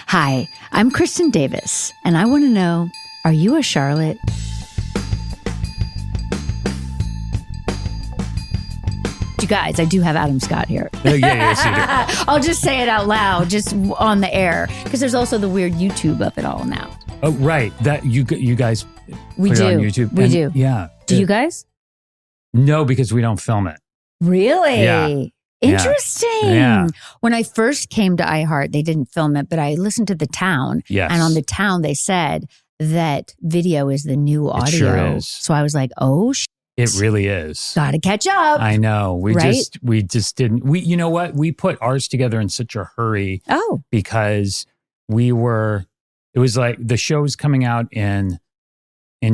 Hi, I'm Kristin Davis, and I want to know, are you a Charlotte? You guys, I do have Adam Scott here. Yes, you do. I'll just say it out loud, just on the air, because there's also the weird YouTube of it all now. Oh, right. That you guys We put do. it on YouTube. We do. Yeah. Do you guys? No, because we don't film it. Really? Yeah. Interesting. Yeah. When I first came to iHeart, they didn't film it, but I listened to The Town. Yes. And on The Town, they said that video is the new audio. It sure is. So I was like, oh, It really is. gotta catch up. I know. We Right? just didn't. You know what? We put ours together in such a hurry Oh, because it was like the show was coming out in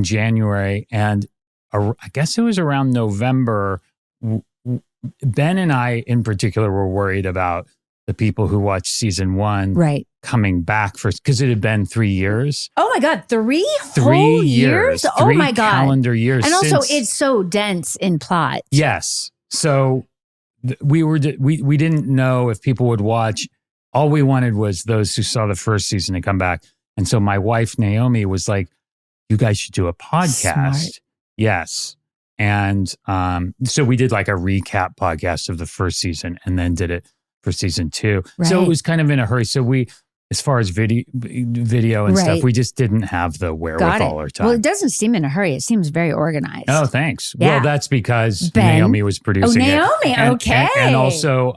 January, and I guess it was around November. Ben and I in particular were worried about the people who watched season 1 right. coming back because it had been 3 years. Oh my God, 3 3 whole years. Oh 3 my God. calendar years. And also, since- it's so dense in plot. Yes. So we didn't know if people would watch. All we wanted was those who saw the first season to come back. And so my wife, Naomi, was like, you guys should do a podcast. Smart. Yes. And so we did like a recap podcast of the first season and then did it for season 2. So Right. it was kind of in a hurry. So we, as far as video and Right. stuff, we just didn't have the Got wherewithal or it. time. Well, it doesn't seem in a hurry. It seems very organized. Oh, thanks. Yeah. Well, that's because Ben. Naomi was Oh, producing it. Naomi. And- Okay. And also,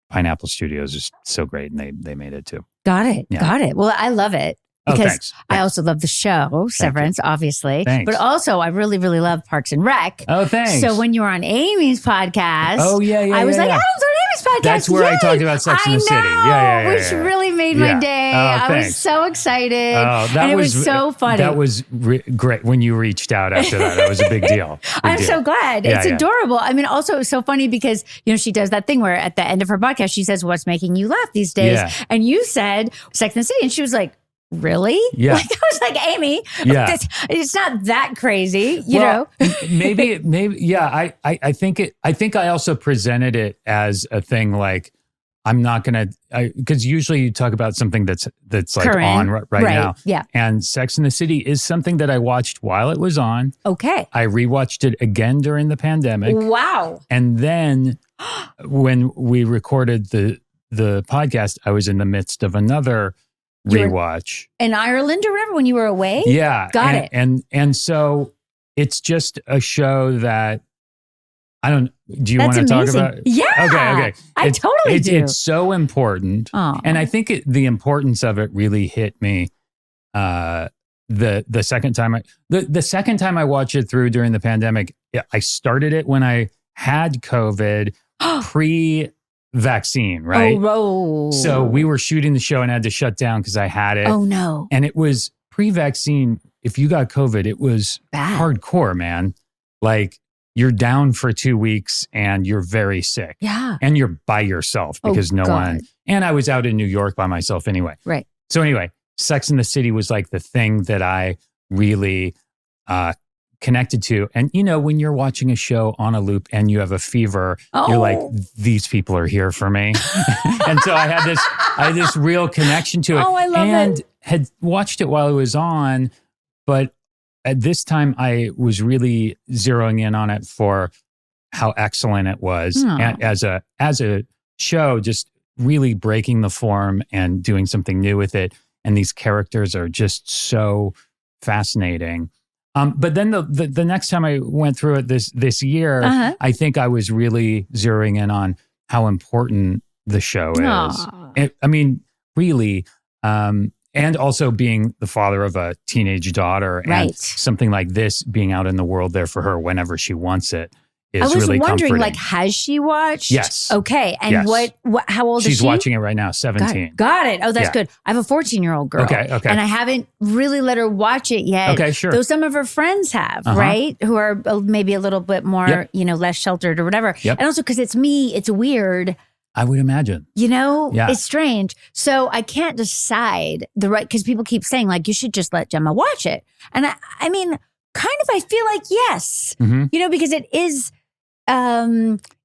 Pineapple Studios is so great, and they made it too. Got it. Yeah. Got it. Well, I love it. Oh, Because thanks. I also love the show, Severance, obviously. Thanks. But also, I really, really love Parks and Rec. Oh, thanks. So when you were on Amy's podcast, Oh, yeah. I was yeah, like, yeah. Adam's on Amy's podcast. That's where I Yay! talked about Sex and the City. I know, Yeah, which really made Yeah. my day. Oh, I was thanks. so excited. Oh, and it was so funny. That was great when you reached out after that. That was a big deal. I'm so glad. Yeah, It's yeah. adorable. I mean, also, it was so funny because, she does that thing where at the end of her podcast, she says, what's making you laugh these days? Yeah. And you said Sex and the City. And she was like, really? Yeah. Like, I was like, Amy, Yeah. it's not that crazy, you know? maybe, yeah. I think I also presented it as a thing like, I'm not going to, because usually you talk about something that's like Current. on right now. Yeah. And Sex and the City is something that I watched while it was on. Okay. I rewatched it again during the pandemic. Wow. And then when we recorded the podcast, I was in the midst of another rewatch. In Ireland or whatever, when you were away? Yeah. Got it. And so it's just a show that do you That's want to talk amazing. about? Yeah. Okay. I totally do. It's so important. Aw. And I think the importance of it really hit me the second time the second time I watched it through during the pandemic. I started it when I had COVID pre-vaccine, right? Oh, So we were shooting the show and had to shut down because I had it. Oh, no. And it was pre-vaccine. If you got COVID, it was Bad. hardcore, man. Like you're down for 2 weeks and you're very sick. Yeah. And you're by yourself because no God. one. And I was out in New York by myself anyway. Right. So anyway, Sex and the City was like the thing that I really connected to. And when you're watching a show on a loop and you have a fever, you're like, these people are here for me. And so I had this real connection to it. Oh, I love and it. had watched it while it was on, but at this time I was really zeroing in on it for how excellent it was. Aw. And as a show, just really breaking the form and doing something new with it. And these characters are just so fascinating. But then the next time I went through it this year, Uh-huh. I think I was really zeroing in on how important the show is. Aw. Really. And also being the father of a teenage daughter and Right. something like this being out in the world there for her whenever she wants it is I was really wondering, comforting. has she watched? Yes. Okay. And Yes. what? How old is She's she? watching it right now, 17. Got it. Oh, that's Yeah. good. I have a 14-year-old girl. Okay. And I haven't really let her watch it yet. Okay, sure. Though some of her friends have, Uh-huh. right? Who are maybe a little bit more, Yep. less sheltered or whatever. Yep. And also because it's me, it's weird. I would imagine. Yeah. It's strange. So I can't decide because people keep saying like, you should just let Gemma watch it. And I mean, kind of, I feel like, yes, Mhm. because it is,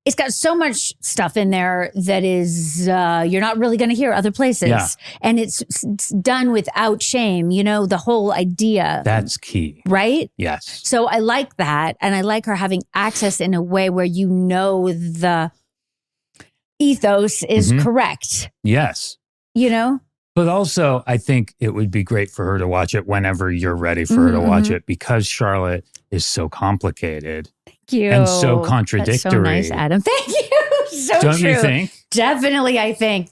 it's got so much stuff in there that is you're not really going to hear other places. Yeah. And it's done without shame, the whole idea. That's key. Right? Yes. So I like that. And I like her having access in a way where the ethos is correct. Yes. But also, I think it would be great for her to watch it whenever you're ready for her to watch it, because Charlotte is so complicated. Thank you. And so contradictory. That's so nice, Adam. Thank you. So Don't true. you think? Definitely, I think.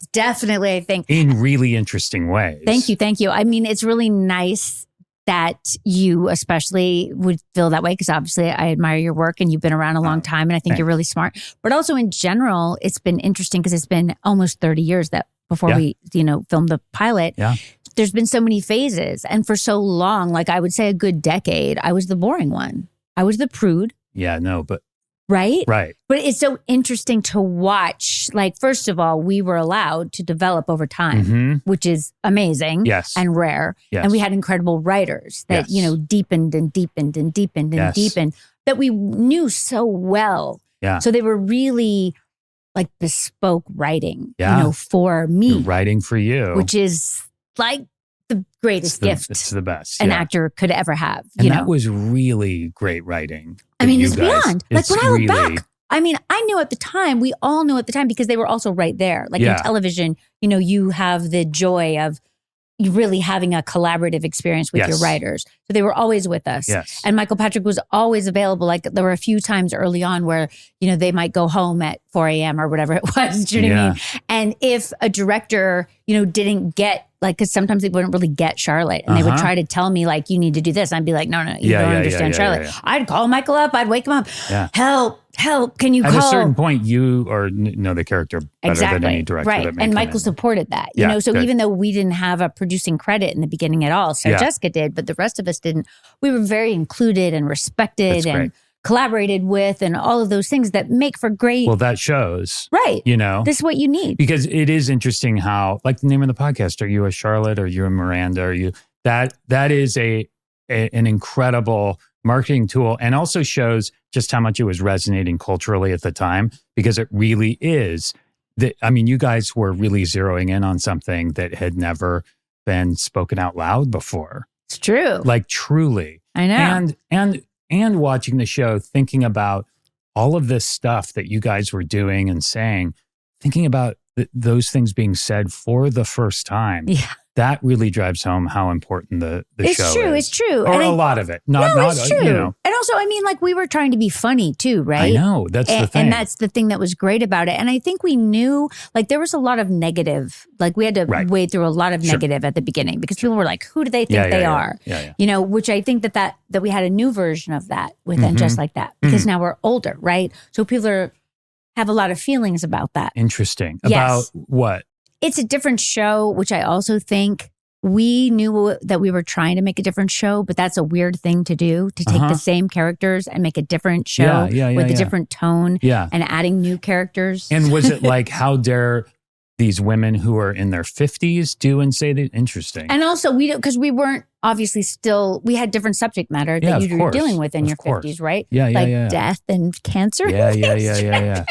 In really interesting ways. Thank you. I mean, it's really nice that you especially would feel that way, because obviously I admire your work and you've been around a long time and I think you're really smart. But also in general, it's been interesting because it's been almost 30 years before we, filmed the pilot. Yeah. There's been so many phases. And for so long, like I would say a good decade, I was the boring one. I was the prude. Yeah, no, but. Right? Right. But it's so interesting to watch. Like, first of all, we were allowed to develop over time, which is amazing and rare. Yes. And we had incredible writers that, deepened and deepened and deepened and deepened, that we knew so well. Yeah. So they were really like bespoke writing, for me. You're writing for you. Which is like the greatest gift. It's the best. An actor could ever have. And that was really great writing. I mean, it's beyond. Like when I look back, I mean, I knew at the time, we all knew at the time, because they were also right there. Like in television, you have the joy of you really having a collaborative experience with your writers. So they were always with us. Yes. And Michael Patrick was always available. Like there were a few times early on where, they might go home at 4 a.m. or whatever it was. Do you know what I mean? And if a director, didn't get, like, because sometimes they wouldn't really get Charlotte, and they would try to tell me, like, you need to do this. And I'd be like, no, you don't understand Charlotte. I'd call Michael up. I'd wake him up. Yeah. Help. Can you call? At a certain point, you know the character better than any director. Right. That may And come Michael in. supported that. So even though we didn't have a producing credit in the beginning at all, Sarah Jessica did, but the rest of us didn't, we were very included and respected and collaborated with, and all of those things that make for great. Well, that shows. Right. This is what you need. Because it is interesting how, like the name of the podcast, are you a Charlotte? Are you a Miranda? Are you that is an incredible marketing tool, and also shows just how much it was resonating culturally at the time, because it really is. You guys were really zeroing in on something that had never been spoken out loud before. It's true. Like truly. I know. And watching the show, thinking about all of this stuff that you guys were doing and saying, thinking about those things being said for the first time. Yeah. That really drives home how important the show is. It's true. Or a lot of it. It's true. And also, we were trying to be funny too, right? I know. That's the thing. And that's the thing that was great about it. And I think we knew, like, there was a lot of negative. Like, we had to wade through a lot of negative at the beginning, because people were like, who do they think they are? Yeah. Which I think that we had a new version of that within Just Like That, because now we're older, right? So people have a lot of feelings about that. Interesting. About what? It's a different show, which I also think we knew that we were trying to make a different show, but that's a weird thing to do, to take the same characters and make a different show with a different tone and adding new characters. And was it like, how dare these women who are in their 50s do and say that? Interesting. And also, because we weren't obviously we had different subject matter that you were dealing with in your 50s, right? Yeah. Death and cancer. Yeah.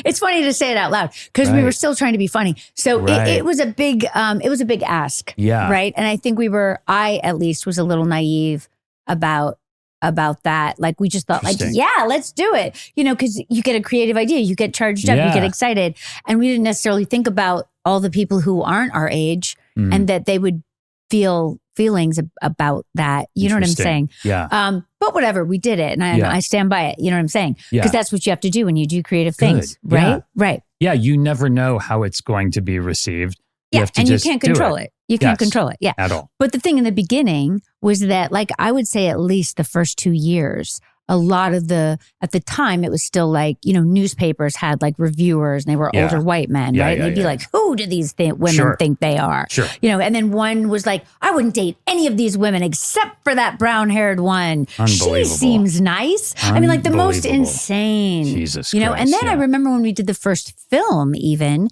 It's funny to say it out loud, because we were still trying to be funny. So it was a big ask. Yeah. Right. And I think I at least was a little naive about that. Like, we just thought, like, let's do it. Because you get a creative idea, you get charged up, you get excited. And we didn't necessarily think about all the people who aren't our age and that they would feel feelings about that. You know what I'm saying? Yeah. But whatever, we did it. And I stand by it. You know what I'm saying? Because that's what you have to do when you do creative things. Right? Yeah. Right. Yeah. You never know how it's going to be received. You can't control it. You can't control it. Yeah. At all. But the thing in the beginning was that, like, I would say at least the first 2 years, a lot of at the time, it was still like, newspapers had like reviewers, and they were older white men, right? And they'd be like, who do these women think they are? Sure. And then one was like, I wouldn't date any of these women except for that brown-haired one. She seems nice. Like the most insane. Jesus Christ, and then I remember when we did the first film, even,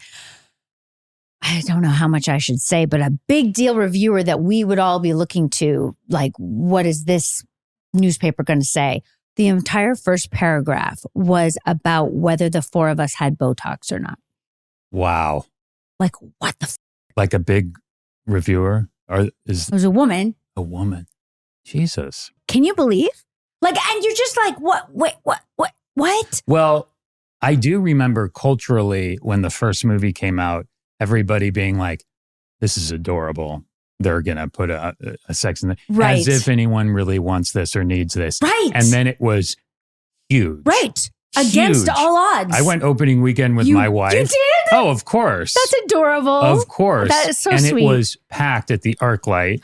I don't know how much I should say, but a big deal reviewer that we would all be looking to, like, what is this newspaper going to say? the entire first paragraph was about whether the four of us had Botox or not. Wow. Like, what the Like a big reviewer? Or is It was a woman. a woman? Jesus. Can you believe? Like, and you're just like, what? Wait, what? Well, I do remember culturally when the first movie came out, everybody being like, this is adorable. They're going to put a sex in the... Right. As if anyone really wants this or needs this. Right. And then it was huge. Right. Against Huge. all odds. I went opening weekend with my wife. You did? Oh, of course. That's adorable. Of course. That is so and sweet. it was packed at the ArcLight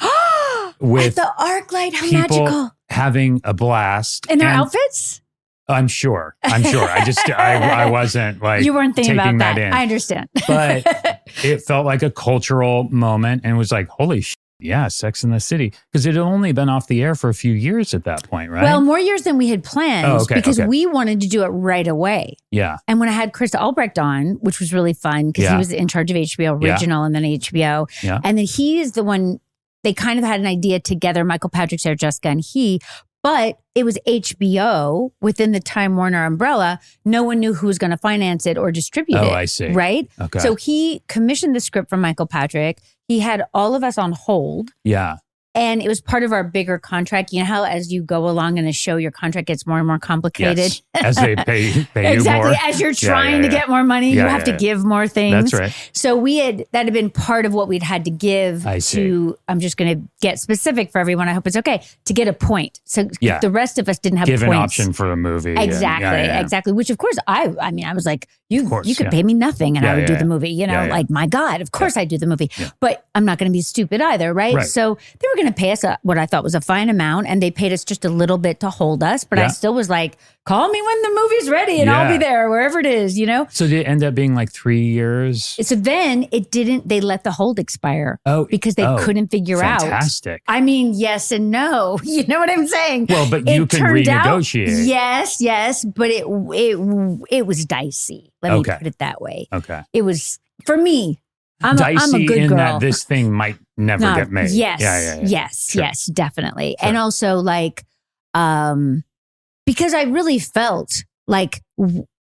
with At the ArcLight, how people magical. having a blast. In their And outfits? I'm sure. I wasn't like You weren't thinking taking about that. in. I understand. But it felt like a cultural moment and it was like, holy shit, yeah, Sex in the City. Because it had only been off the air for a few years at that point, right? Well, more years than we had planned because okay. we wanted to do it right away. Yeah. And when I had Chris Albrecht on, which was really fun because he was in charge of HBO Original and then HBO. Yeah. And then he is the one, they kind of had an idea together, Michael Patrick, Sarah Jessica, and he, but it was HBO within the Time Warner umbrella. No one knew who was going to finance it or distribute it. Oh, I see. Right? Okay. So he commissioned the script from Michael Patrick. He had all of us on hold. Yeah. And it was part of our bigger contract. You know how as you go along in a show, your contract gets more and more complicated? Yes. As they pay you exactly. more. As you're trying to get more money, you have to give more things. That's right. So that had been part of what we'd had to give I'm just going to get specific for everyone. I hope it's okay. To get a point. So the rest of us didn't have give points. an option for a movie. Exactly. Exactly. Which of course I was like, you could pay me nothing and I would do the movie. You know, like my God, of course I'd do the movie. Yeah. But I'm not going to be stupid either, right? So they were going to pay us what I thought was a fine amount and they paid us just a little bit to hold us. But I still was like, call me when the movie's ready and I'll be there wherever it is, you know? So did it end up being like 3 years? So then they let the hold expire because they couldn't figure out. Fantastic. I mean, yes and no. You know what I'm saying? Well, but you can renegotiate. Yes. But it was dicey. Let me put it that way. Okay. It was, for me, I'm dicey a good in girl. that this thing might never get made. Yes. Yes, definitely. Sure. And also like, because I really felt like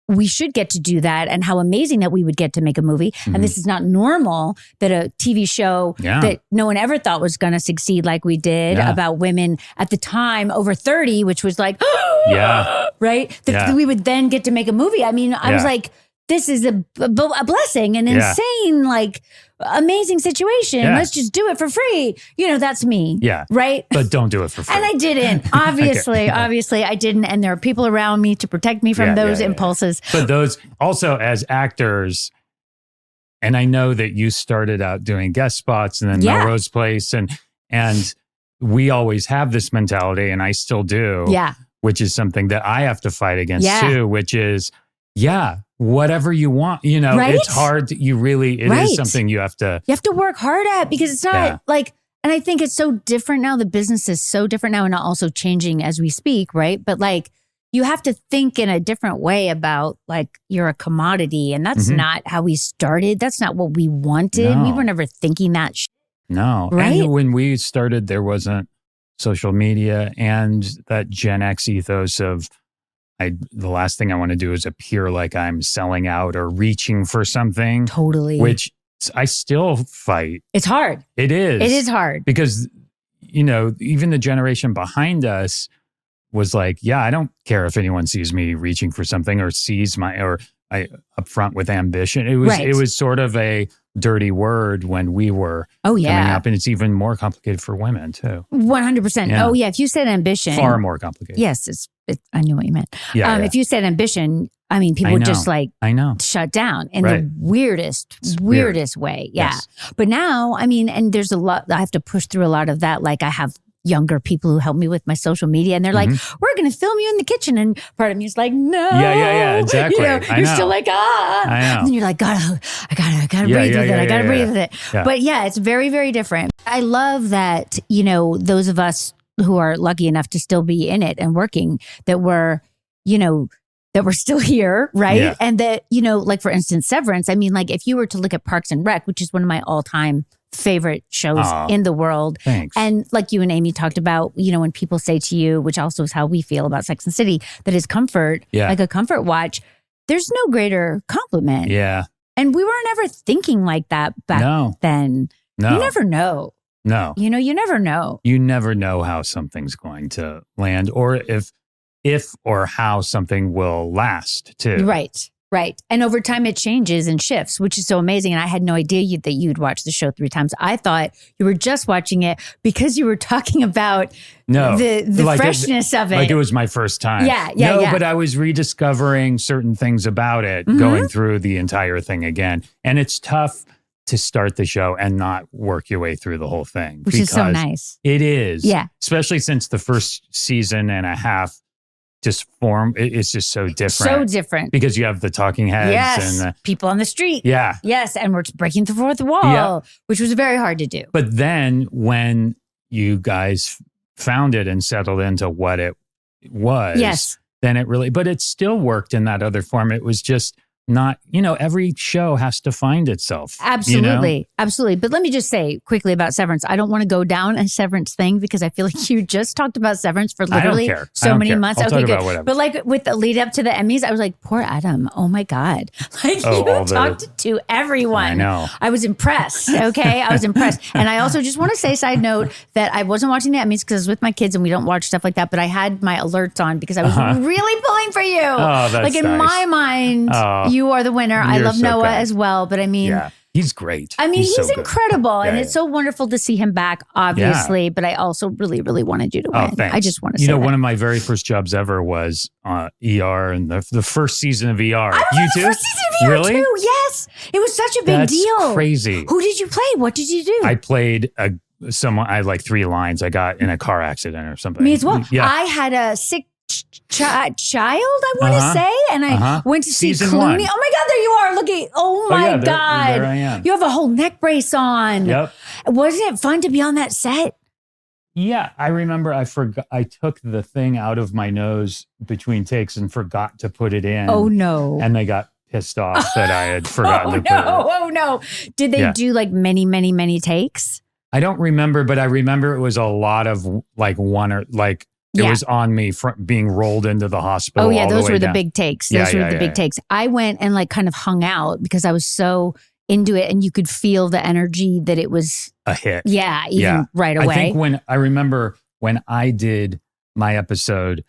we should get to do that and how amazing that we would get to make a movie. Mm-hmm. And this is not normal that a TV show that no one ever thought was going to succeed like we did about women at the time over 30, which was like, right? That we would then get to make a movie. I mean, I was like, this is a blessing, an insane, like amazing situation. Let's just do it for free. You know, that's me. Yeah. Right. But don't do it for free. And I didn't. Obviously, obviously I didn't. And there are people around me to protect me from those impulses. But those also as actors, and I know that you started out doing guest spots and then Melrose Place and we always have this mentality and I still do. Yeah. Which is something that I have to fight against too, which is, whatever you want, you know, it's hard. It is something you have to work hard at because it's not like, and I think it's so different now. The business is so different now and also changing as we speak. Right. But like, you have to think in a different way about like, you're a commodity and that's not how we started. That's not what we wanted. No. We were never thinking that. No. Right. And when we started, there wasn't social media and that Gen X ethos of, the last thing I want to do is appear like I'm selling out or reaching for something. Totally. Which I still fight. It's hard. It is. It is hard. Because, you know, even the generation behind us was like, I don't care if anyone sees me reaching for something or sees up front with ambition. It was sort of a dirty word when we were coming up. And it's even more complicated for women too. 100%. Yeah. Oh yeah. If you said ambition. Far more complicated. Yes. I knew what you meant. If you said ambition, I mean, people would just like shut down in the weirdest way. Yeah. Yes. But now, I mean, and there's a lot, I have to push through a lot of that. Like I have younger people who help me with my social media and they're like, we're going to film you in the kitchen. And part of me is like, no. Yeah, exactly. You know, you're still like, I know. And then you're like, I gotta breathe with it. I gotta breathe with it. Yeah. But it's very, very different. I love that, you know, those of us who are lucky enough to still be in it and working that we're still here. Right. Yeah. And that, you know, like for instance, Severance, I mean, like if you were to look at Parks and Rec, which is one of my all-time favorite shows in the world. Thanks. And like you and Amy talked about, when people say to you, which also is how we feel about Sex and the City, that is comfort, like a comfort watch, there's no greater compliment. Yeah. And we weren't ever thinking like that back then. No. You never know. No. You never know. You never know how something's going to land, or if or how something will last too. Right. And over time it changes and shifts, which is so amazing. And I had no idea that you'd watched the show 3 times. I thought you were just watching it because you were talking about the freshness of it. Like it was my first time. Yeah. But I was rediscovering certain things about it, going through the entire thing again. And it's tough to start the show and not work your way through the whole thing. Which is so nice. It is. Yeah. Especially since the first season and a half it's just so different. So different. Because you have the talking heads and people on the street. Yeah. Yes. And we're breaking the fourth wall, which was very hard to do. But then when you guys found it and settled into what it was, then it really, but it still worked in that other form. It was just not, every show has to find itself. Absolutely. Absolutely. But let me just say quickly about Severance. I don't want to go down a Severance thing because I feel like you just talked about Severance for literally so many months. I'll talk about whatever. But like with the lead up to the Emmys, I was like, poor Adam. Oh my God. Like you talked to everyone. I know. I was impressed. Okay. I was impressed. And I also just want to say, side note, that I wasn't watching the Emmys because I was with my kids and we don't watch stuff like that. But I had my alerts on because I was really pulling for you. Oh, that's like in my mind, you are the winner. I love Noah as well, but I mean, he's great. I mean, he's so incredible, and it's so wonderful to see him back, obviously. But I also really, really wanted you to win. Thanks. I just want to say, one of my very first jobs ever was ER, and the first season of ER. I was too? The first season of ER really? too. Yes, it was such a big deal. Crazy. Who did you play? What did you do? I played someone. I had like 3 lines. I got in a car accident or something. Me as well. Yeah. I had a sick child, I want to say, and I went to see Season Clooney. 1. Oh my God, there you are. Looking. Oh my God. There I am. You have a whole neck brace on. Yep. Wasn't it fun to be on that set? Yeah, I remember I took the thing out of my nose between takes and forgot to put it in. Oh no. And they got pissed off that I had forgotten to put it in. Oh no. Did they do like many, many, many takes? I don't remember, but I remember it was a lot of like one or like it was on me being rolled into the hospital. Oh yeah, those were the down. big takes. Those were the big takes. I went and like kind of hung out because I was so into it, and you could feel the energy that it was a hit. Yeah, even right away. I think I remember when I did my episode,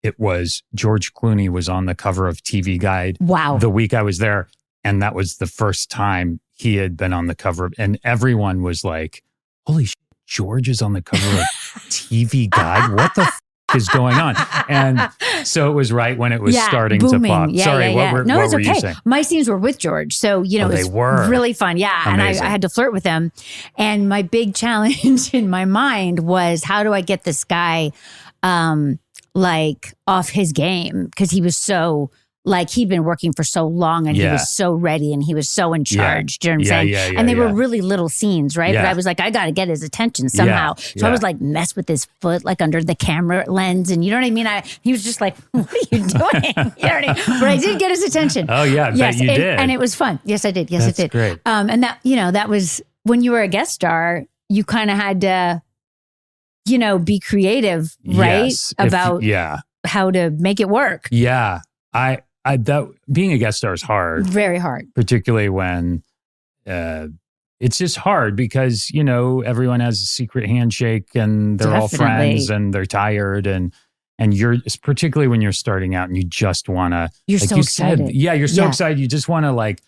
it was George Clooney was on the cover of TV Guide. Wow. The week I was there, and that was the first time he had been on the cover, and everyone was like, "Holy shit, George is on the cover of TV Guide. What the is going on?" And so it was right when it was starting booming. to pop. Sorry, what were you saying? My scenes were with George, so it was really fun. Yeah, amazing. And I had to flirt with him. And my big challenge in my mind was, how do I get this guy like off his game? Because he was so like, he'd been working for so long, and he was so ready, and he was so in charge. Do you know what I'm saying? And they were really little scenes, right? But I was like, I got to get his attention somehow. So I was like, mess with his foot, like under the camera lens. And you know what I mean? He was just like, what are you doing? You know what I mean? But I did get his attention. Oh yeah, I bet you did. And it was fun. Yes, I did. Yes, That's I did. Great. And that, that was when you were a guest star, you kind of had to, be creative, right? Yes, about how to make it work. Yeah. That being a guest star is hard. Very hard. Particularly when it's just hard because, everyone has a secret handshake and they're all friends and they're tired and you're, particularly when you're starting out and you just want to, you're like so you excited. Said, you're so excited. You just want to like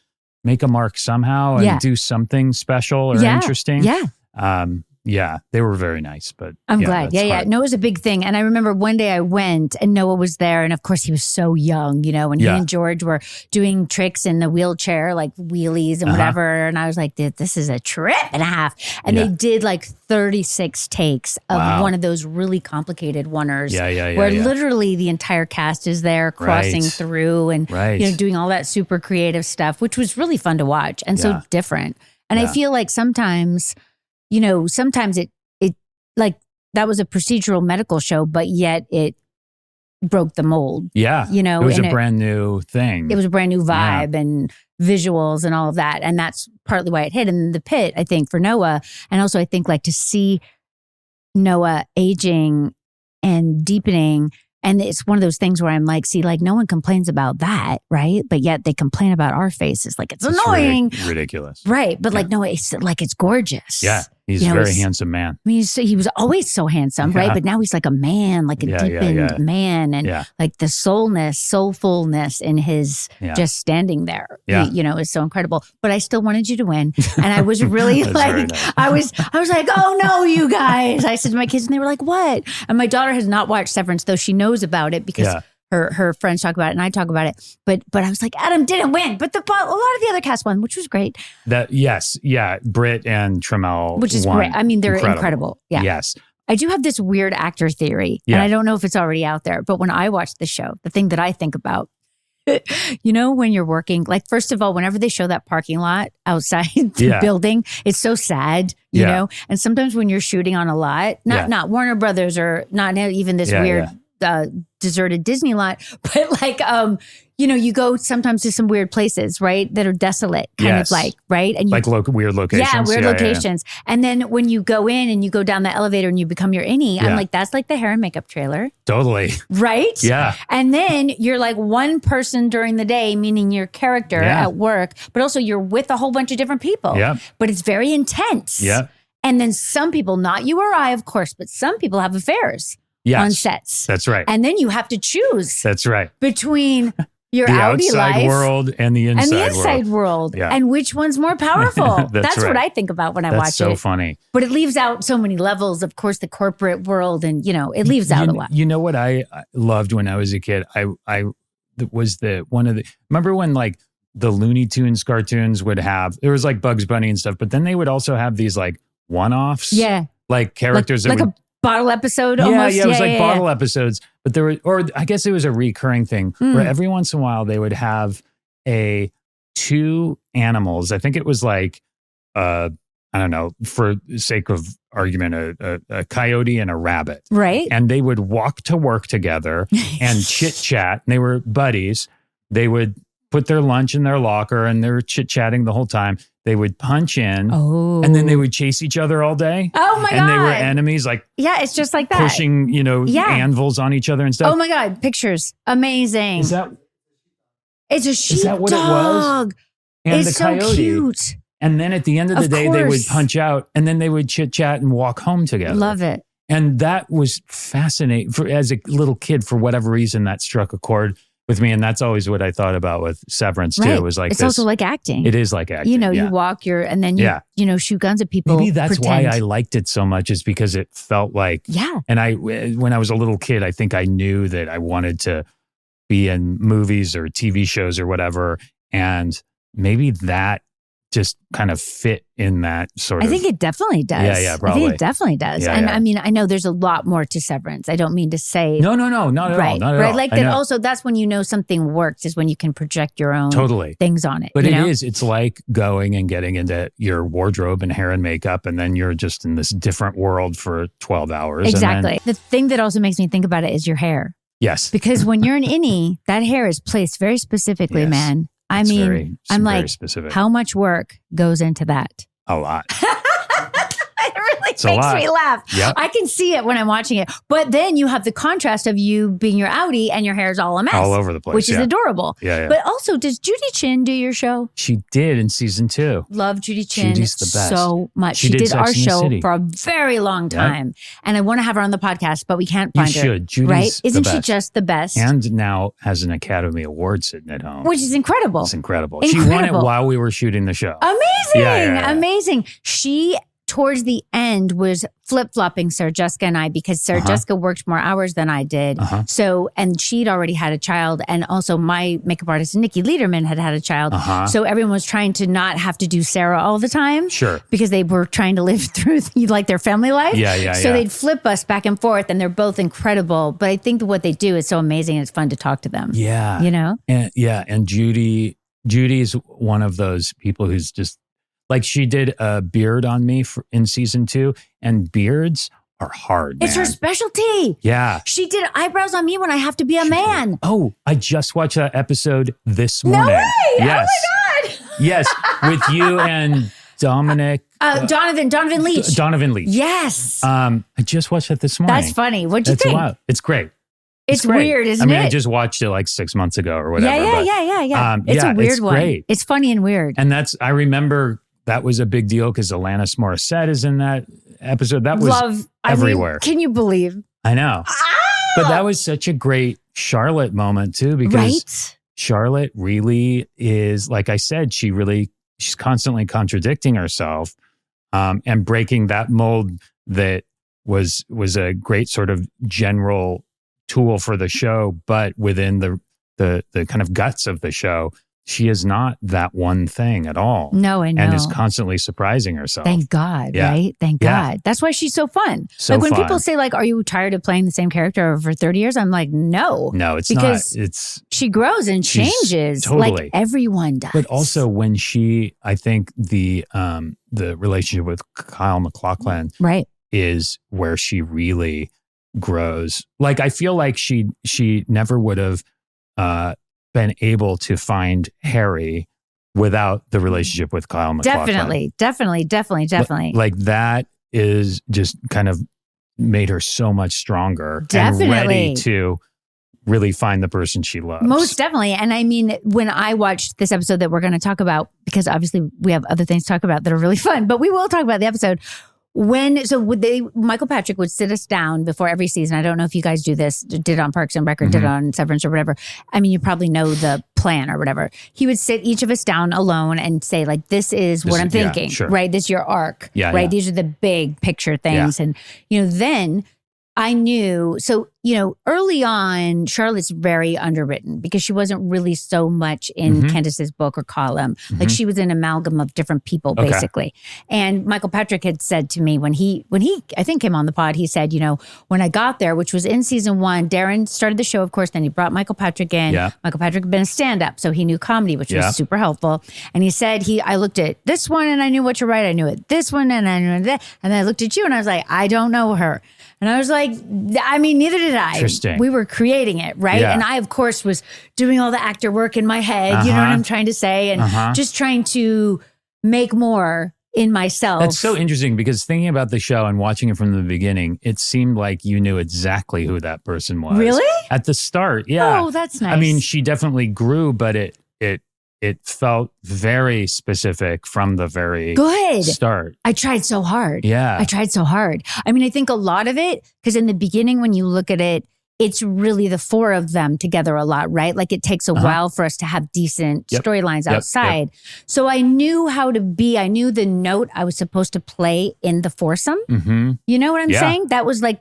make a mark somehow and do something special or interesting. Yeah, they were very nice, but I'm glad. Hard. No, it was a big thing. And I remember one day I went and Noah was there. And of course he was so young, and he and George were doing tricks in the wheelchair, like wheelies and whatever. And I was like, this is a trip and a half. And they did like 36 takes of one of those really complicated oneers where literally the entire cast is there crossing through and, doing all that super creative stuff, which was really fun to watch and so different. And I feel like sometimes it like that was a procedural medical show, but yet it broke the mold. Yeah. It was a brand new thing. It was a brand new vibe and visuals and all of that. And that's partly why it hit. And the pit, I think, for Noah. And also I think like to see Noah aging and deepening. And it's one of those things where I'm like, see, like no one complains about that, right? But yet they complain about our faces. Like it's annoying. Ridiculous. Right. But like, no, it's like, it's gorgeous. Yeah. He's a very handsome man. I mean, he was always so handsome, right? But now he's like a man, like a deepened man. And like the soulfulness in his just standing there, is so incredible. But I still wanted you to win. And I was really like, nice. I was like, oh no, you guys. I said to my kids and they were like, what? And my daughter has not watched Severance, though she knows about it because her friends talk about it and I talk about it. But I was like, Adam didn't win, but a lot of the other cast won, which was great. Britt and Trammell, which is won. Great. I mean, they're incredible. Yeah. Yes. I do have this weird actor theory, and I don't know if it's already out there. But when I watch the show, the thing that I think about, when you're working, like first of all, whenever they show that parking lot outside the building, it's so sad, you know. And sometimes when you're shooting on a lot, not Warner Brothers or not even this weird. Deserted Disney lot, but like, you go sometimes to some weird places, right? That are desolate, kind of like, right? And like weird locations. Yeah, weird locations. And then when you go in and you go down the elevator and you become your innie, I'm like, that's like the hair and makeup trailer. Totally. Right? Yeah. And then you're like one person during the day, meaning your character at work, but also you're with a whole bunch of different people. Yeah. But it's very intense. Yeah. And then some people, not you or I, of course, but some people have affairs. Yes, on sets. That's right. And then you have to choose. That's right. Between your the outside life world and the inside world. Yeah. And which one's more powerful? That's right. what I think about when I watch it. That's so funny. But it leaves out so many levels, of course, the corporate world. And, it leaves out a lot. You know what I loved when I was a kid? I was remember when like the Looney Tunes cartoons would have, there was like Bugs Bunny and stuff, but then they would also have these like one-offs. Yeah. Like characters that would bottle episode almost. Yeah, it was like bottle episodes. But there were, or I guess it was a recurring thing where every once in a while they would have two animals. I think it was like, I don't know, for sake of argument, a coyote and a rabbit. Right. And they would walk to work together and chit chat. They were buddies. They would put their lunch in their locker and they were chit chatting the whole time. They would punch in and then they would chase each other all day. Oh my God. And they were enemies, like it's just like that. Pushing, anvils on each other and stuff. Oh my God, pictures. Amazing. It's a sheepdog. Is that what it was? And it's the coyote. So cute. And then at the end of the day, they would punch out and then they would chit chat and walk home together. Love it. And that was fascinating. As a little kid, for whatever reason, that struck a chord with me. And that's always what I thought about with Severance too. It was like, it's also like acting. It is like acting. You walk and then you shoot guns at people. Maybe that's why I liked it so much, is because it felt like, and when I was a little kid, I think I knew that I wanted to be in movies or TV shows or whatever. And maybe that just kind of fit in that sort of. I think it definitely does. Yeah, probably. I think it definitely does. Yeah, and I mean, I know there's a lot more to Severance. I don't mean to say. No, not at all. Not at all. Like that also, that's when you know something works, is when you can project your own things on it. But it's like going and getting into your wardrobe and hair and makeup, and then you're just in this different world for 12 hours. Exactly. The thing that also makes me think about it is your hair. Yes. Because when you're an innie, that hair is placed very specifically, man. I mean, I'm like, how much work goes into that? A lot. It really makes me laugh. Yep. I can see it when I'm watching it. But then you have the contrast of you being your outie and your hair's all a mess. All over the place. Which is adorable. Yeah. But also, does Judy Chin do your show? She did in season 2. Love Judy Chin. Judy's the best. So much. She did our show for a very long time. Yep. And I want to have her on the podcast, but we can't find her. You should. Judy's Isn't she just the best? And now has an Academy Award sitting at home. Which is incredible. It's incredible. She won it while we were shooting the show. Amazing. Amazing. She, towards the end, was flip-flopping Sarah Jessica and I, because Sarah Jessica worked more hours than I did. So, and she'd already had a child. And also my makeup artist, Nikki Lederman, had a child. So everyone was trying to not have to do Sarah all the time. Sure. Because they were trying to live through like their family life. So they'd flip us back and forth, and they're both incredible. But I think that what they do is so amazing. It's fun to talk to them. Yeah. And Judy's one of those people who's just, like, she did a beard on me in season 2, and beards are hard. It's her man. specialty. Yeah. She did eyebrows on me when I have to be a man. Oh, I just watched that episode this morning. No way. Yes. Oh my God. Yes. With you and Dominic. Donovan Leach. Donovan Leach. Yes. I just watched that this morning. That's funny. What'd you think? Wild. It's great. It's great. weird, isn't it? I just watched it like 6 months ago or whatever. Yeah. It's a weird one. Great. It's funny and weird. And I remember that was a big deal because Alanis Morissette is in that episode. That was everywhere. Can you believe? I know. But that was such a great Charlotte moment too, because Charlotte really is, like I said, she's constantly contradicting herself and breaking that mold that was a great sort of general tool for the show, but within the kind of guts of the show, she is not that one thing at all. No, I know. And is constantly surprising herself. Thank God, right? Thank God. That's why she's so fun. So when fun. people say like, are you tired of playing the same character for 30 years? I'm like, no. No, it's because not. She grows and changes totally. like everyone does. But also when I think the relationship with Kyle MacLachlan is where she really grows. Like I feel like she never would have been able to find Harry without the relationship with Kyle MacLachlan. Definitely. Like that is just kind of made her so much stronger and ready to really find the person she loves. Most definitely. And I mean, when I watched this episode that we're going to talk about, because obviously we have other things to talk about that are really fun, but we will talk about the episode. Michael Patrick would sit us down before every season. I don't know if you guys do this, did it on Parks and Rec or did it on Severance or whatever. I mean, you probably know the plan or whatever. He would sit each of us down alone and say like, this is what I'm thinking, right? This is your arc, right? Yeah. These are the big picture things. And, then I knew, early on, Charlotte's very underwritten because she wasn't really so much in Candace's book or column. Like she was an amalgam of different people, basically. And Michael Patrick had said to me when he I think came on the pod, he said, when I got there, which was in season 1, Darren started the show, of course, then he brought Michael Patrick in. Yeah. Michael Patrick had been a stand-up, so he knew comedy, which was super helpful. And he said, I looked at this one and I knew what to write. I knew it. This one and I knew that. And then I looked at you and I was like, I don't know her. And I was like, I mean, neither did I. Interesting. We were creating it, right? Yeah. And I, of course, was doing all the actor work in my head. You know what I'm trying to say? And just trying to make more in myself. That's so interesting because thinking about the show and watching it from the beginning, it seemed like you knew exactly who that person was. Really? At the start, yeah. Oh, that's nice. I mean, she definitely grew, but it felt very specific from the very start. I tried so hard. Yeah. I tried so hard. I mean, I think a lot of it, because in the beginning, when you look at it, it's really the 4 of them together a lot, right? Like it takes a while for us to have decent storylines outside. So I knew how to be, I knew the note I was supposed to play in the foursome. You know what I'm saying? That was like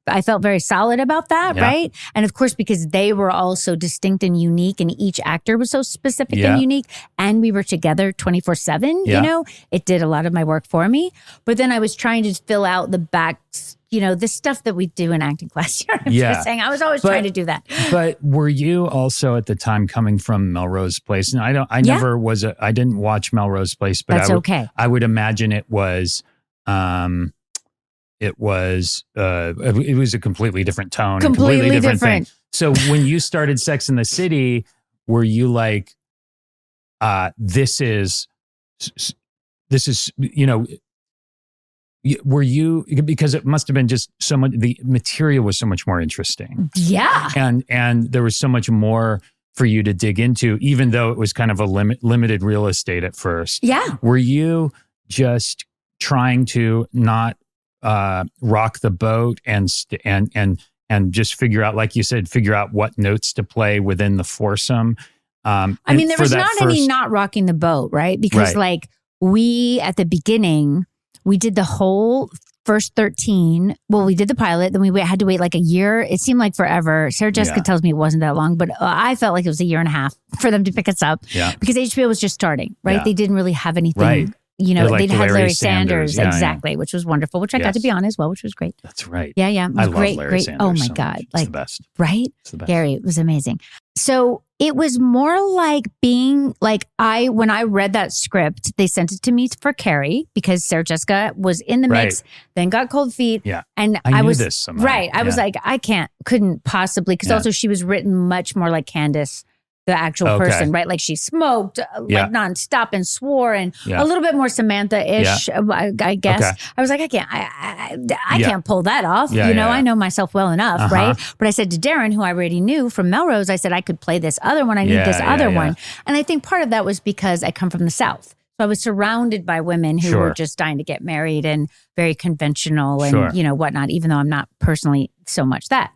I felt very solid about that, right? And of course, because they were all so distinct and unique and each actor was so specific and unique and we were together 24/7, it did a lot of my work for me. But then I was trying to fill out the back, the stuff that we do in acting class. I'm just saying, I was always trying to do that. But were you also at the time coming from Melrose Place? And I didn't watch Melrose Place, but that's I would imagine it was a completely different tone. Completely different thing. So when you started Sex and the City, were you like, this is, were you, because it must have been just so much, the material was so much more interesting. Yeah. And there was so much more for you to dig into, even though it was kind of a limited real estate at first. Yeah. Were you just trying to not rock the boat and just figure out, like you said, what notes to play within the foursome? I mean, there was any not rocking the boat, right? Because like we, at the beginning, we did the whole first 13. Well, we did the pilot, then we had to wait like a year. It seemed like forever. Sarah Jessica tells me it wasn't that long, but I felt like it was a year and a half for them to pick us up because HBO was just starting, right? They didn't really have anything. Right. They had Larry Sanders exactly, which was wonderful, which I got to be on as well, which was great. That's right. Yeah. It was I great, love Larry great. Sanders Oh my so God. much. It's the best. Right? It's the best. Gary, it was amazing. So it was more like being like when I read that script, they sent it to me for Carrie because Sarah Jessica was in the mix, then got cold feet. Yeah. And I knew was this somehow. Right. I was like, couldn't possibly, because also she was written much more like Candace, the actual person, right? Like she smoked like nonstop and swore and a little bit more Samantha-ish, I guess. Okay. I was like, I can't pull that off. I know myself well enough, right? But I said to Darren, who I already knew from Melrose, I said, I could play this other one. I need this other one. And I think part of that was because I come from the South. So I was surrounded by women who were just dying to get married and very conventional and, whatnot, even though I'm not personally so much that.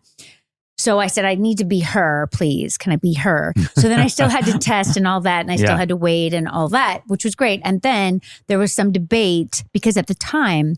So I said, I need to be her, please. Can I be her? So then I still had to test and all that. And I still had to wait and all that, which was great. And then there was some debate because at the time,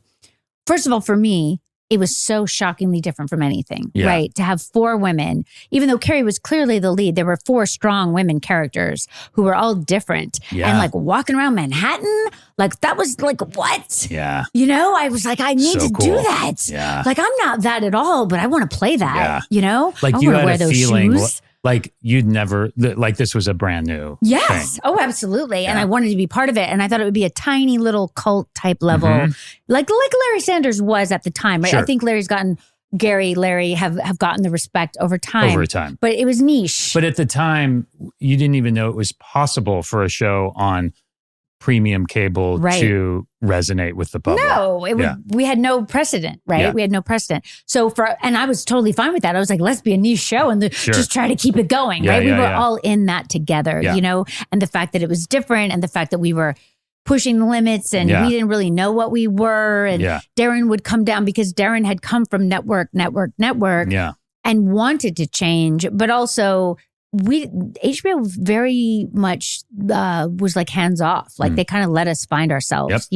first of all, for me, it was so shockingly different from anything, right? To have 4 women, even though Carrie was clearly the lead, there were 4 strong women characters who were all different. And like walking around Manhattan, like that was like, what? Yeah. I was like, I need to do that. Yeah. Like, I'm not that at all, but I want to play that, Like I you had wear those feeling shoes. Like you'd never, like this was a brand new thing. Oh, absolutely. And I wanted to be part of it. And I thought it would be a tiny little cult type level, like Larry Sanders was at the time, right? Sure. I think Larry have gotten the respect over time. But it was niche. But at the time, you didn't even know it was possible for a show on premium cable to resonate with the public. No, we had no precedent, right? Yeah. We had no precedent. So and I was totally fine with that. I was like, let's be a niche show and just try to keep it going, right? We were all in that together, and the fact that it was different and the fact that we were pushing the limits and we didn't really know what we were. And Darren would come down because Darren had come from network and wanted to change, but also HBO very much was like hands off. Like they kind of let us find ourselves,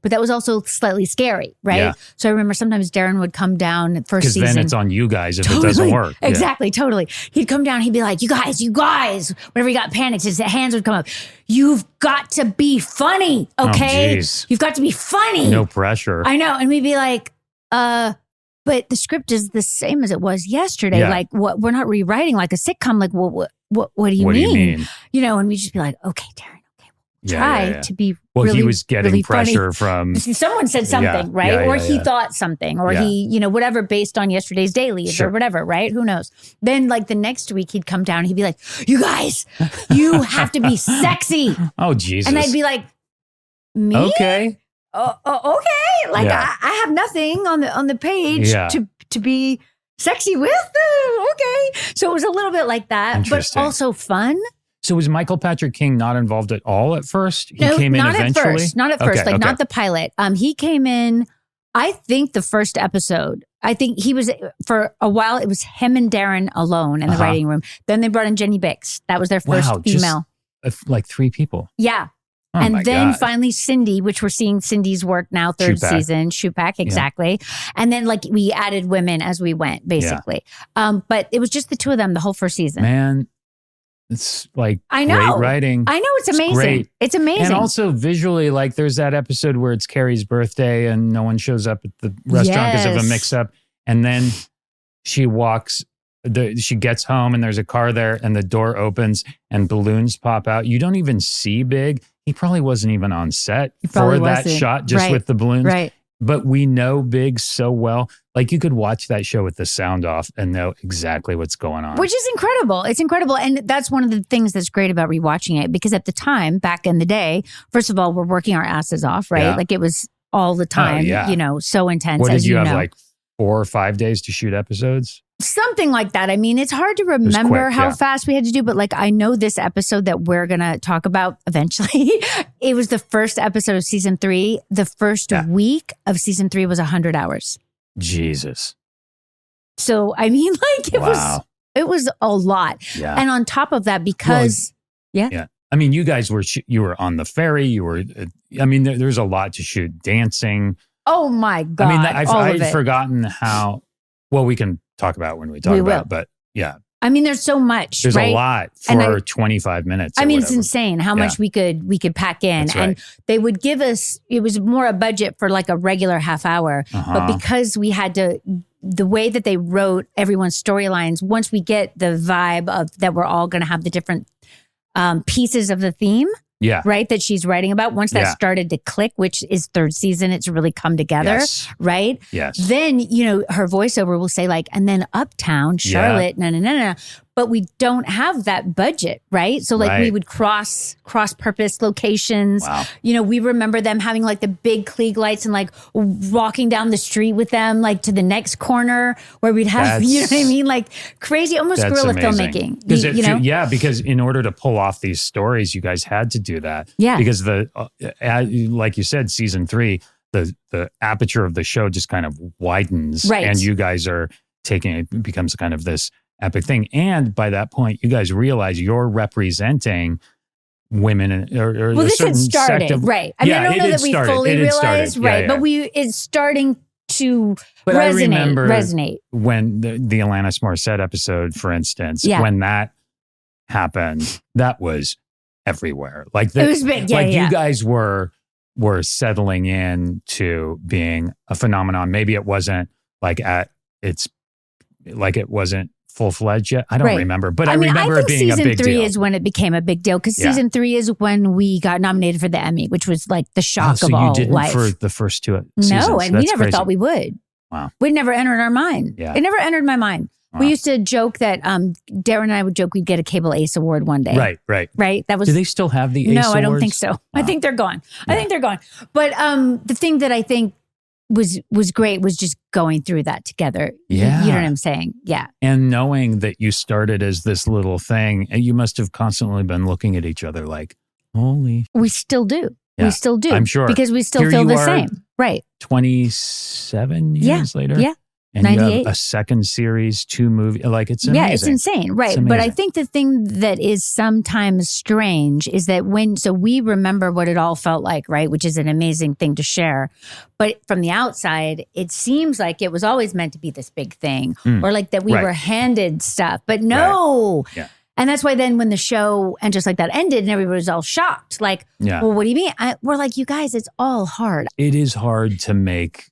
but that was also slightly scary, right? Yeah. So I remember sometimes Darren would come down first season. Because then it's on you guys if it doesn't work. Exactly, totally. He'd come down, he'd be like, you guys, whenever he got panicked, his hands would come up. You've got to be funny, okay? You've got to be funny. No pressure. I know. And we'd be like, but the script is the same as it was yesterday. Yeah. Like, what? We're not rewriting like a sitcom. Like, what do you mean? And we just be like, okay, Darren, try to be really, he was getting really pressure funny. from... Someone said something, right? Or he thought something, or he, whatever, based on yesterday's dailies or whatever, right? Who knows? Then like the next week he'd come down and he'd be like, you guys, you have to be sexy. Oh, Jesus. And I'd be like, me? Okay. Okay. Like I have nothing on the page to be sexy with. Okay. So it was a little bit like that, but also fun. So was Michael Patrick King not involved at all at first? He came in eventually? Not at first. Not the pilot. He came in, I think the first episode. I think he was, for a while, it was him and Darren alone in the writing room. Then they brought in Jenny Bix. That was their first female. Just, like 3 people. Yeah. Oh, and then finally Cindy, which we're seeing Cindy's work now, 3rd season, Shupak, exactly. Yeah. And then like we added women as we went, basically. Yeah. But it was just the 2 of them the whole first season. Man, it's like great writing. I know, it's amazing. It's amazing. And also visually, like there's that episode where it's Carrie's birthday and no one shows up at the restaurant because of a mix-up. And then she gets home and there's a car there and the door opens and balloons pop out. You don't even see Big. He probably wasn't even on set for that shot just with the balloons. Right. But we know Big so well. Like you could watch that show with the sound off and know exactly what's going on. Which is incredible. It's incredible. And that's one of the things that's great about rewatching it. Because at the time, back in the day, first of all, we're working our asses off, right? Yeah. Like it was all the time, so intense. What did you have, like 4 or 5 days to shoot episodes? Something like that. I mean, it's hard to remember how fast we had to do, but like I know this episode that we're going to talk about eventually. It was the first episode of season 3. The first week of season 3 was 100 hours. Jesus. So, I mean, like it was a lot. Yeah. And on top of that, because I mean, you guys you were on the ferry. You were, there's a lot to shoot. Dancing. Oh my God. I mean, I've forgotten how, well, we can talk about when we talk about it, but I mean, there's so much, There's right? a lot for 25 minutes. I mean, it's insane how much we could pack in. That's right. And they would give us, it was more a budget for like a regular half hour. But because we had to, the way that they wrote everyone's storylines, once we get the vibe of that we're all going to have the different pieces of the theme. Yeah. Right. That she's writing about. Once that started to click, which is third season, it's really come together. Yes. Right. Yes. Then, her voiceover will say like, and then Uptown, Charlotte, no. But we don't have that budget. Right. So like we would cross purpose locations. Wow. We remember them having like the big Klieg lights and like walking down the street with them, like to the next corner where we'd have, you know what I mean? Like crazy, almost guerrilla filmmaking. Because in order to pull off these stories, you guys had to do that. Yeah. Because like you said, season 3, the aperture of the show just kind of widens. Right. And you guys are it becomes kind of this epic thing. And by that point, you guys realize you're representing women or well, a this certain had started, sect of, right? I mean, I don't know that we fully realized, right? But it's starting to resonate. When the Alanis Morissette episode, for instance, when that happened, that was everywhere. Like it was big. You guys were settling in to being a phenomenon. Maybe it wasn't it wasn't full-fledged yet. I don't remember, but I remember it being a big deal. Season 3 is when it became a big deal because season 3 is when we got nominated for the Emmy, which was like the shock of all life. So you didn't for the first 2 seasons? No, and we never thought we would. Wow. We never entered our mind. Yeah. It never entered my mind. Wow. We used to joke that Darren and I would joke we'd get a cable Ace Award one day. Right. That was. Do they still have the Ace Awards? No, I don't think so. Wow. I think they're gone. But the thing that I think was great was just going through that together. Yeah. You know what I'm saying? Yeah. And knowing that you started as this little thing, and you must have constantly been looking at each other like, holy. We still do. Yeah. We still do. I'm sure. Because we still feel the same. Right. 27 years later. Yeah. And 98. You have a second series, 2 movies. Like it's amazing. Yeah, it's insane. Right. But I think the thing that is sometimes strange is that so we remember what it all felt like, right? Which is an amazing thing to share. But from the outside, it seems like it was always meant to be this big thing or like that we were handed stuff. But no. Right. Yeah. And that's why then when the show and Just Like That ended and everybody was all shocked, like, well, what do you mean? We're like, you guys, it's all hard. It is hard to make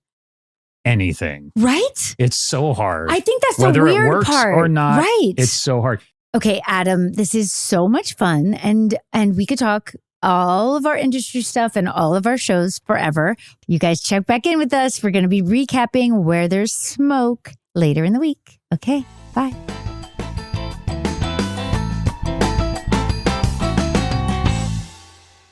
anything. Right? It's so hard. I think that's whether the weird it works part. Or not. Right. It's so hard. Okay, Adam, this is so much fun. And we could talk all of our industry stuff and all of our shows forever. You guys check back in with us. We're going to be recapping Where There's Smoke later in the week. Okay, bye.